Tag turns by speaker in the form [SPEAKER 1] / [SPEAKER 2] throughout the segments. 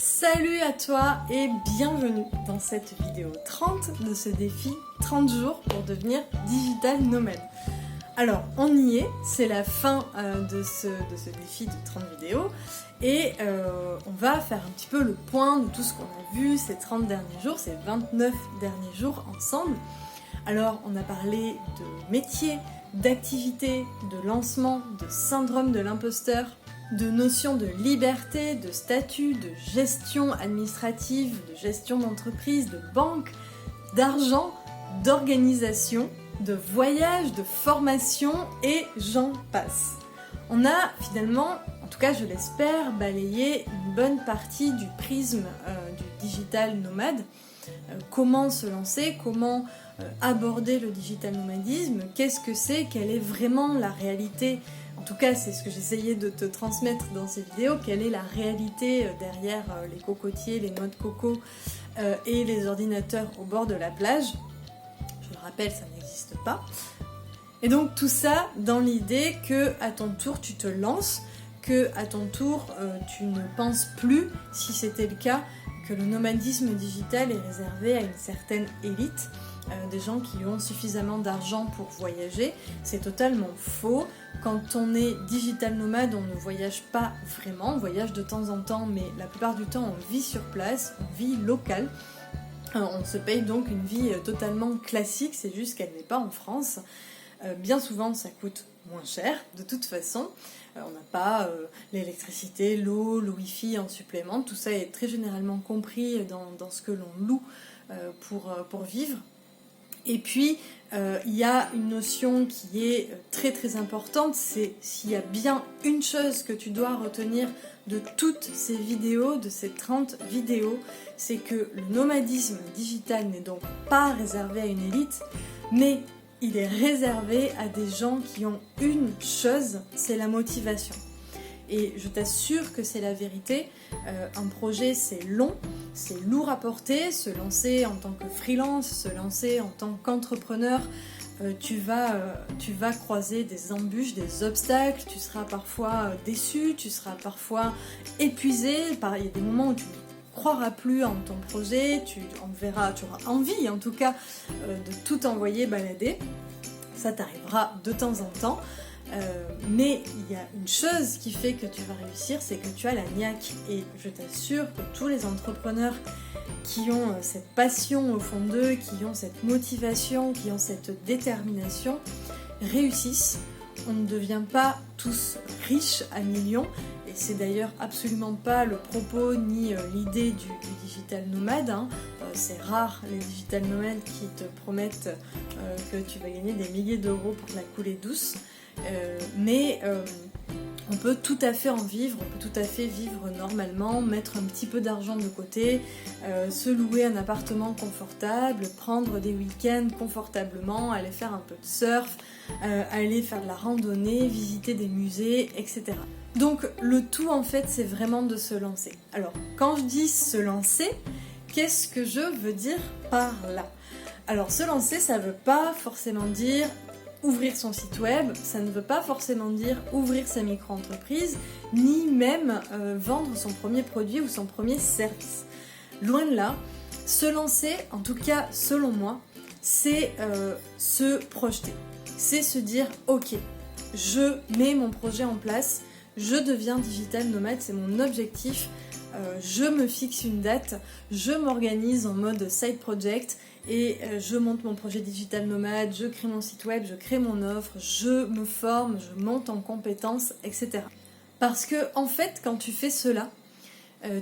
[SPEAKER 1] Salut à toi et bienvenue dans cette vidéo 30 de ce défi 30 jours pour devenir digital nomade. Alors on y est, c'est la fin de ce défi de 30 vidéos et on va faire un petit peu le point de tout ce qu'on a vu ces 30 derniers jours, ces 29 derniers jours ensemble. Alors on a parlé de métier, d'activité, de lancement, de syndrome de l'imposteur, de notions de liberté, de statut, de gestion administrative, de gestion d'entreprise, de banque, d'argent, d'organisation, de voyage, de formation et j'en passe. On a finalement, en tout cas je l'espère, balayé une bonne partie du prisme du digital nomade. Comment se lancer, comment aborder le digital nomadisme, qu'est-ce que c'est, quelle est vraiment la réalité. En tout cas, c'est ce que j'essayais de te transmettre dans ces vidéos, quelle est la réalité derrière les cocotiers, les noix de coco et les ordinateurs au bord de la plage. Je le rappelle, ça n'existe pas. Et donc tout ça dans l'idée que à ton tour tu te lances, que à ton tour tu ne penses plus, si c'était le cas, que le nomadisme digital est réservé à une certaine élite, des gens qui ont suffisamment d'argent pour voyager. C'est totalement faux. Quand on est digital nomade, on ne voyage pas vraiment, on voyage de temps en temps, mais la plupart du temps on vit sur place, on vit local. On se paye donc une vie totalement classique, c'est juste qu'elle n'est pas en France. Bien souvent ça coûte moins cher, de toute façon. On n'a pas l'électricité, l'eau, le wifi en supplément. Tout ça est très généralement compris dans ce que l'on loue pour vivre. Et puis, il y a une notion qui est très très importante, c'est s'il y a bien une chose que tu dois retenir de toutes ces vidéos, de ces 30 vidéos, c'est que le nomadisme digital n'est donc pas réservé à une élite, mais il est réservé à des gens qui ont une chose, c'est la motivation. Et je t'assure que c'est la vérité, un projet c'est long, c'est lourd à porter, se lancer en tant que freelance, se lancer en tant qu'entrepreneur, tu vas croiser des embûches, des obstacles, tu seras parfois déçu, tu seras parfois épuisé, il y a des moments où tu ne croiras plus en ton projet, tu auras envie en tout cas de tout envoyer balader, ça t'arrivera de temps en temps. Mais il y a une chose qui fait que tu vas réussir, c'est que tu as la niaque. Et je t'assure que tous les entrepreneurs qui ont cette passion au fond d'eux, qui ont cette motivation, qui ont cette détermination, réussissent. On ne devient pas tous riches à millions, et c'est d'ailleurs absolument pas le propos ni l'idée du digital nomade. C'est rare les digital nomades qui te promettent que tu vas gagner des milliers d'euros pour la couler douce. Mais on peut tout à fait en vivre, on peut tout à fait vivre normalement, mettre un petit peu d'argent de côté, se louer un appartement confortable, prendre des week-ends confortablement, aller faire un peu de surf, aller faire de la randonnée, visiter des musées, etc. Donc le tout en fait c'est vraiment de se lancer. Alors quand je dis se lancer, qu'est-ce que je veux dire par là? Alors se lancer ça veut pas forcément dire ouvrir son site web, ça ne veut pas forcément dire ouvrir sa micro-entreprise, ni même vendre son premier produit ou son premier service. Loin de là, se lancer, en tout cas selon moi, c'est se projeter. C'est se dire ok, je mets mon projet en place, je deviens digital nomade, c'est mon objectif, je me fixe une date, je m'organise en mode side project et je monte mon projet digital nomade, je crée mon site web, je crée mon offre, je me forme, je monte en compétences, etc. Parce que en fait, quand tu fais cela,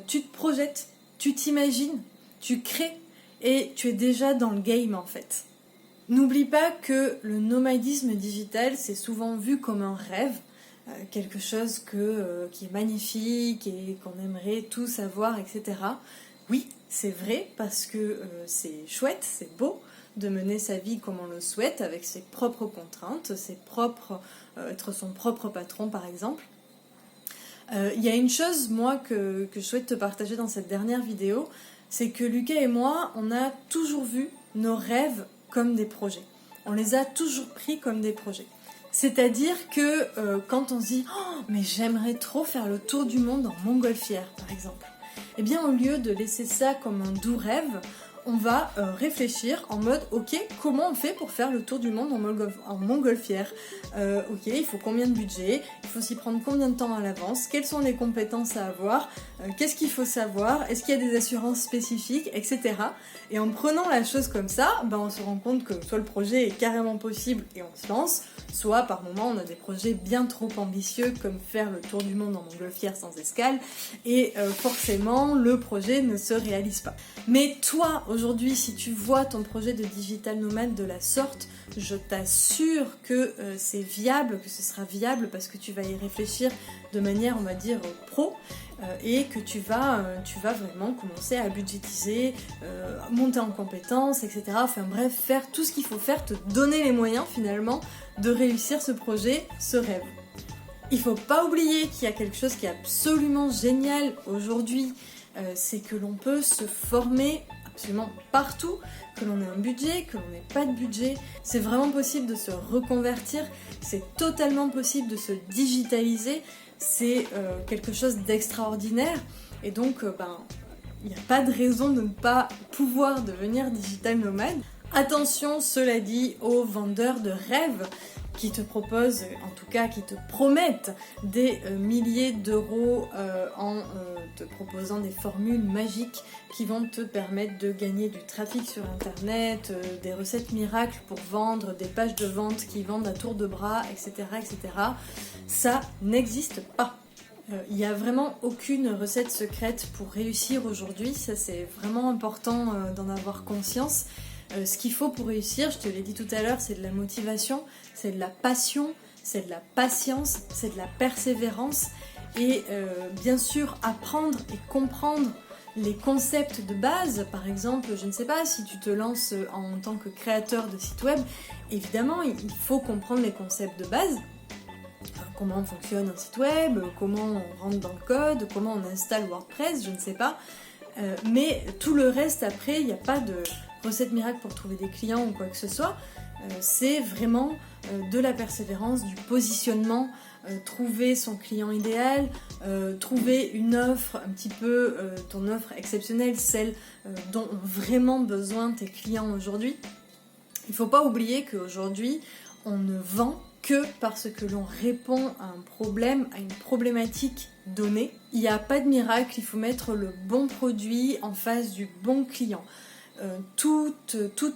[SPEAKER 1] tu te projettes, tu t'imagines, tu crées et tu es déjà dans le game en fait. N'oublie pas que le nomadisme digital, c'est souvent vu comme un rêve, quelque chose qui est magnifique et qu'on aimerait tous avoir, etc. Oui, c'est vrai parce que c'est chouette, c'est beau de mener sa vie comme on le souhaite, avec ses propres contraintes, être son propre patron par exemple. Il y a une chose, moi, que je souhaite te partager dans cette dernière vidéo, c'est que Lucas et moi, on a toujours vu nos rêves comme des projets. On les a toujours pris comme des projets. C'est-à-dire que quand on se dit « Oh, mais j'aimerais trop faire le tour du monde en montgolfière, par exemple », Eh bien au lieu de laisser ça comme un doux rêve, on va réfléchir en mode ok, comment on fait pour faire le tour du monde en montgolfière, ok, il faut combien de budget, il faut s'y prendre combien de temps à l'avance, quelles sont les compétences à avoir, qu'est-ce qu'il faut savoir, est-ce qu'il y a des assurances spécifiques, etc. Et en prenant la chose comme ça, on se rend compte que soit le projet est carrément possible et on se lance, soit par moments on a des projets bien trop ambitieux comme faire le tour du monde en montgolfière sans escale et forcément le projet ne se réalise pas. Mais toi, aujourd'hui, si tu vois ton projet de digital nomade de la sorte, je t'assure que c'est viable, que ce sera viable parce que tu vas y réfléchir de manière, on va dire, pro et que tu vas vraiment commencer à budgétiser, monter en compétences, etc. Enfin bref, faire tout ce qu'il faut faire, te donner les moyens finalement de réussir ce projet, ce rêve. Il faut pas oublier qu'il y a quelque chose qui est absolument génial aujourd'hui, c'est que l'on peut se former absolument partout, que l'on ait un budget, que l'on n'ait pas de budget. C'est vraiment possible de se reconvertir, c'est totalement possible de se digitaliser, c'est quelque chose d'extraordinaire et donc il n'y a pas de raison de ne pas pouvoir devenir digital nomade. Attention, cela dit, aux vendeurs de rêves qui te proposent, en tout cas qui te promettent des milliers d'euros en te proposant des formules magiques qui vont te permettre de gagner du trafic sur internet, des recettes miracles pour vendre, des pages de vente qui vendent à tour de bras, etc. etc. Ça n'existe pas. Il n'y a vraiment aucune recette secrète pour réussir aujourd'hui, ça c'est vraiment important d'en avoir conscience. Ce qu'il faut pour réussir, je te l'ai dit tout à l'heure, c'est de la motivation, c'est de la passion, c'est de la patience, c'est de la persévérance et bien sûr apprendre et comprendre les concepts de base. Par exemple, je ne sais pas, si tu te lances en tant que créateur de site web, évidemment il faut comprendre les concepts de base. Comment fonctionne un site web, comment on rentre dans le code, comment on installe WordPress, je ne sais pas. Mais tout le reste après, il n'y a pas de recette miracle pour trouver des clients ou quoi que ce soit. C'est vraiment de la persévérance, du positionnement, trouver son client idéal, trouver une offre un petit peu, ton offre exceptionnelle, celle dont ont vraiment besoin tes clients aujourd'hui. Il ne faut pas oublier qu'aujourd'hui, on ne vend que parce que l'on répond à un problème, à une problématique donnée. Il n'y a pas de miracle, il faut mettre le bon produit en face du bon client. Tout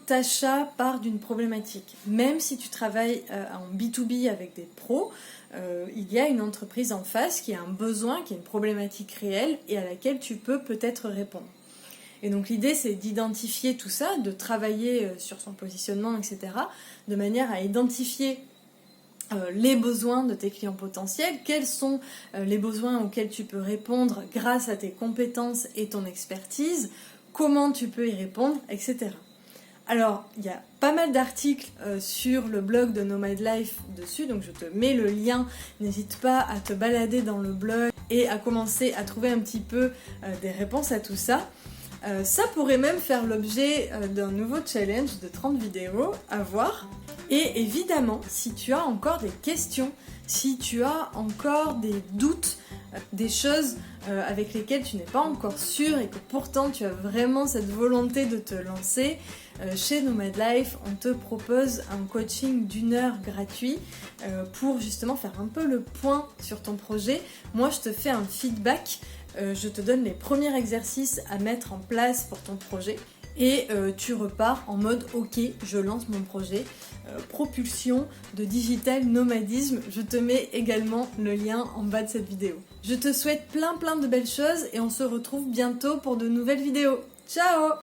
[SPEAKER 1] achat part d'une problématique. Même si tu travailles en B2B avec des pros, il y a une entreprise en face qui a un besoin, qui a une problématique réelle et à laquelle tu peux peut-être répondre. Et donc l'idée c'est d'identifier tout ça, de travailler sur son positionnement, etc. de manière à identifier les besoins de tes clients potentiels, quels sont les besoins auxquels tu peux répondre grâce à tes compétences et ton expertise, comment tu peux y répondre, etc. Alors, il y a pas mal d'articles sur le blog de Nomad Life dessus, donc je te mets le lien, n'hésite pas à te balader dans le blog et à commencer à trouver un petit peu des réponses à tout ça. Ça pourrait même faire l'objet d'un nouveau challenge de 30 vidéos à voir. Et évidemment, si tu as encore des questions, si tu as encore des doutes, des choses avec lesquelles tu n'es pas encore sûr et que pourtant tu as vraiment cette volonté de te lancer, chez Nomad Life, on te propose un coaching d'1 heure gratuit pour justement faire un peu le point sur ton projet. Moi, je te fais un feedback, je te donne les premiers exercices à mettre en place pour ton projet. Et tu repars en mode ok, je lance mon projet, propulsion de digital nomadisme. Je te mets également le lien en bas de cette vidéo. Je te souhaite plein de belles choses et on se retrouve bientôt pour de nouvelles vidéos. Ciao!